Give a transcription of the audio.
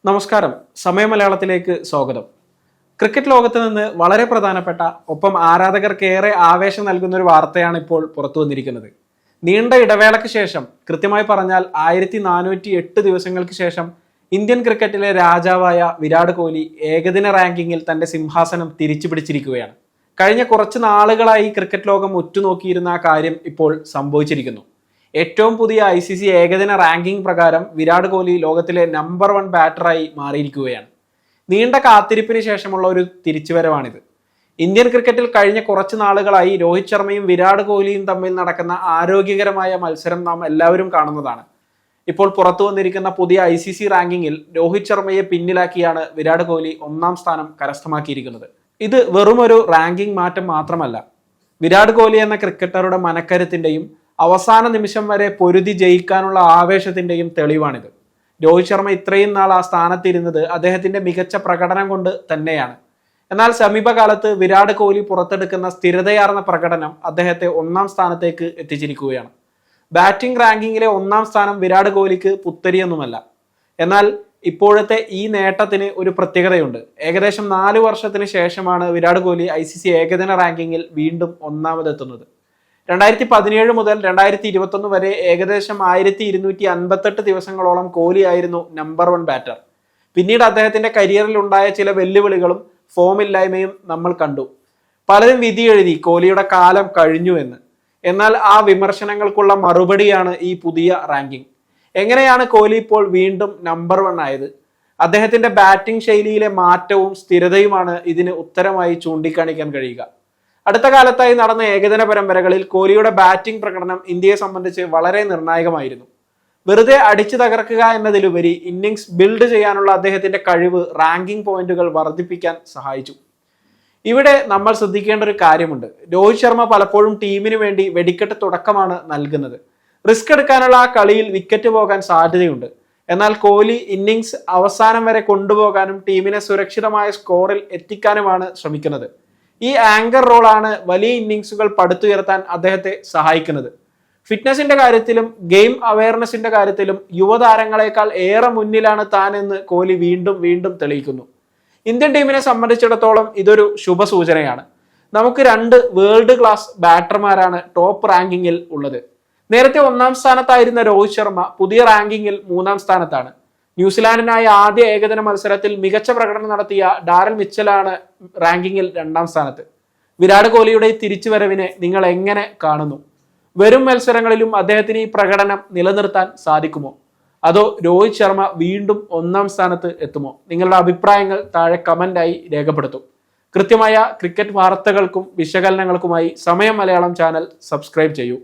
നമസ്കാരം, സമയ മലയാളത്തിലേക്ക് സ്വാഗതം. ക്രിക്കറ്റ് ലോകത്ത് നിന്ന് വളരെ പ്രധാനപ്പെട്ട ഒപ്പം ആരാധകർക്ക് ഏറെ ആവേശം നൽകുന്ന ഒരു വാർത്തയാണ് ഇപ്പോൾ പുറത്തു വന്നിരിക്കുന്നത്. നീണ്ട ഇടവേളയ്ക്ക് ശേഷം, കൃത്യമായി പറഞ്ഞാൽ 1408 ദിവസങ്ങൾക്ക് ശേഷം ഇന്ത്യൻ ക്രിക്കറ്റിലെ രാജാവായ വിരാട് കോഹ്ലി ഏകദിന റാങ്കിങ്ങിൽ തന്റെ സിംഹാസനം തിരിച്ചു പിടിച്ചിരിക്കുകയാണ്. കഴിഞ്ഞ കുറച്ച് നാളുകളായി ക്രിക്കറ്റ് ലോകം ഉറ്റുനോക്കിയിരുന്ന ആ കാര്യം ഇപ്പോൾ സംഭവിച്ചിരിക്കുന്നു. ഏറ്റവും പുതിയ ICC ഏകദിന റാങ്കിംഗ് പ്രകാരം വിരാട് കോഹ്ലി ലോകത്തിലെ നമ്പർ 1 ബാറ്ററായി മാറിയിരിക്കുകയാണ്. നീണ്ട കാത്തിരിപ്പിന് ശേഷമുള്ള ഒരു തിരിച്ചുവരവാണിത്. ഇന്ത്യൻ ക്രിക്കറ്റിൽ കഴിഞ്ഞ കുറച്ച് നാളുകളായി രോഹിത് ശർമ്മയും വിരാട് കോഹ്ലിയും തമ്മിൽ നടക്കുന്ന ആരോഗ്യകരമായ മത്സരം നാം എല്ലാവരും കാണുന്നതാണ്. ഇപ്പോൾ പുറത്തു വന്നിരിക്കുന്ന പുതിയ ICC റാങ്കിങ്ങിൽ രോഹിത് ശർമ്മയെ പിന്നിലാക്കിയാണ് വിരാട് കോഹ്ലി 1ാം സ്ഥാനം കരസ്ഥമാക്കിയിരിക്കുന്നത്. ഇത് വെറുമൊരു റാങ്കിംഗ് മാറ്റം മാത്രമല്ല, വിരാട് കോഹ്ലി എന്ന ക്രിക്കറ്ററുടെ മനക്കരുത്തിന്റെയും അവസാന നിമിഷം വരെ പൊരുതി ജയിക്കാനുള്ള ആവേശത്തിന്റെയും തെളിവാണിത്. രോഹിത് ശർമ്മ ഇത്രയും നാൾ ആ സ്ഥാനത്തിരുന്നത് അദ്ദേഹത്തിന്റെ മികച്ച പ്രകടനം കൊണ്ട് തന്നെയാണ്. എന്നാൽ സമീപകാലത്ത് വിരാട് കോഹ്ലി പുറത്തെടുക്കുന്ന സ്ഥിരതയാർന്ന പ്രകടനം അദ്ദേഹത്തെ 1ാം സ്ഥാനത്തേക്ക് എത്തിച്ചിരിക്കുകയാണ്. ബാറ്റിംഗ് റാങ്കിങ്ങിലെ 1ാം സ്ഥാനം വിരാട് കോഹ്ലിക്ക് പുത്തരിയൊന്നുമല്ല. എന്നാൽ ഇപ്പോഴത്തെ ഈ നേട്ടത്തിന് ഒരു പ്രത്യേകതയുണ്ട്. ഏകദേശം 4 വർഷത്തിന് ശേഷമാണ് വിരാട് കോഹ്ലി ICC ഏകദിന റാങ്കിങ്ങിൽ വീണ്ടും 1ാമതെത്തുന്നത്. 2017 മുതൽ 2021 വരെ ഏകദേശം 1258 ദിവസങ്ങളോളം കോഹ്ലി ആയിരുന്നു നമ്പർ 1 ബാറ്റർ. പിന്നീട് അദ്ദേഹത്തിന്റെ കരിയറിൽ ഉണ്ടായ ചില വെല്ലുവിളികളും ഫോമില്ലായ്മയും നമ്മൾ കണ്ടു. പലരും വിധി എഴുതി കോഹ്ലിയുടെ കാലം കഴിഞ്ഞു എന്ന്. എന്നാൽ ആ വിമർശനങ്ങൾക്കുള്ള മറുപടിയാണ് ഈ പുതിയ റാങ്കിംഗ്. എങ്ങനെയാണ് കോഹ്ലി ഇപ്പോൾ വീണ്ടും നമ്പർ 1 ആയത്? അദ്ദേഹത്തിന്റെ ബാറ്റിംഗ് ശൈലിയിലെ മാറ്റവും സ്ഥിരതയുമാണ് ഇതിന് ഉത്തരമായി ചൂണ്ടിക്കാണിക്കാൻ കഴിയുക. അടുത്ത കാലത്തായി നടന്ന ഏകദിന പരമ്പരകളിൽ കോഹ്ലിയുടെ ബാറ്റിംഗ് പ്രകടനം ഇന്ത്യയെ സംബന്ധിച്ച് വളരെ നിർണായകമായിരുന്നു. വെറുതെ അടിച്ചു തകർക്കുക എന്നതിലുപരി ഇന്നിംഗ്സ് ബിൽഡ് ചെയ്യാനുള്ള അദ്ദേഹത്തിന്റെ കഴിവ് റാങ്കിംഗ് പോയിന്റുകൾ വർദ്ധിപ്പിക്കാൻ സഹായിച്ചു. ഇവിടെ നമ്മൾ ശ്രദ്ധിക്കേണ്ട ഒരു കാര്യമുണ്ട്. രോഹിത് ശർമ്മ പലപ്പോഴും ടീമിന് വേണ്ടി വെടിക്കെട്ട് തുടക്കമാണ് നൽകുന്നത്. റിസ്ക് എടുക്കാനുള്ള ആ കളിയിൽ വിക്കറ്റ് പോകാൻ സാധ്യതയുണ്ട്. എന്നാൽ കോഹ്ലി ഇന്നിംഗ്സ് അവസാനം വരെ കൊണ്ടുപോകാനും ടീമിനെ സുരക്ഷിതമായ സ്കോറിൽ എത്തിക്കാനുമാണ് ശ്രമിക്കുന്നത്. ഈ ആങ്കർ റോളാണ് വലിയ ഇന്നിംഗ്സുകൾ പടുത്തുയർത്താൻ അദ്ദേഹത്തെ സഹായിക്കുന്നത്. ഫിറ്റ്നസിന്റെ കാര്യത്തിലും ഗെയിം അവയർനെസിന്റെ കാര്യത്തിലും യുവതാരങ്ങളെക്കാൾ ഏറെ മുന്നിലാണ് താൻ എന്ന് കോഹ്ലി വീണ്ടും തെളിയിക്കുന്നു. ഇന്ത്യൻ ടീമിനെ സംബന്ധിച്ചിടത്തോളം ഇതൊരു ശുഭസൂചനയാണ്. നമുക്ക് 2 വേൾഡ് ക്ലാസ് ബാറ്റർമാരാണ് ടോപ്പ് റാങ്കിങ്ങിൽ ഉള്ളത്. നേരത്തെ 1ാം സ്ഥാനത്തായിരുന്ന രോഹിത് ശർമ്മ പുതിയ റാങ്കിങ്ങിൽ 3ാം സ്ഥാനത്താണ്. ന്യൂസിലാൻഡിനായി ആദ്യ ഏകദിന മത്സരത്തിൽ മികച്ച പ്രകടനം നടത്തിയ ഡാരൽ മിച്ചലാണ് റാങ്കിങ്ങിൽ 2ാം സ്ഥാനത്ത്. വിരാട് കോഹ്ലിയുടെ തിരിച്ചുവരവിനെ നിങ്ങൾ എങ്ങനെ കാണുന്നു? വരും മത്സരങ്ങളിലും അദ്ദേഹത്തിന് ഈ പ്രകടനം നിലനിർത്താൻ സാധിക്കുമോ? അതോ രോഹിത് ശർമ്മ വീണ്ടും 1ാം സ്ഥാനത്ത് എത്തുമോ? നിങ്ങളുടെ അഭിപ്രായങ്ങൾ താഴെ കമന്റായി രേഖപ്പെടുത്തും. കൃത്യമായ ക്രിക്കറ്റ് വാർത്തകൾക്കും വിശകലനങ്ങൾക്കുമായി സമയം മലയാളം ചാനൽ സബ്സ്ക്രൈബ് ചെയ്യൂ.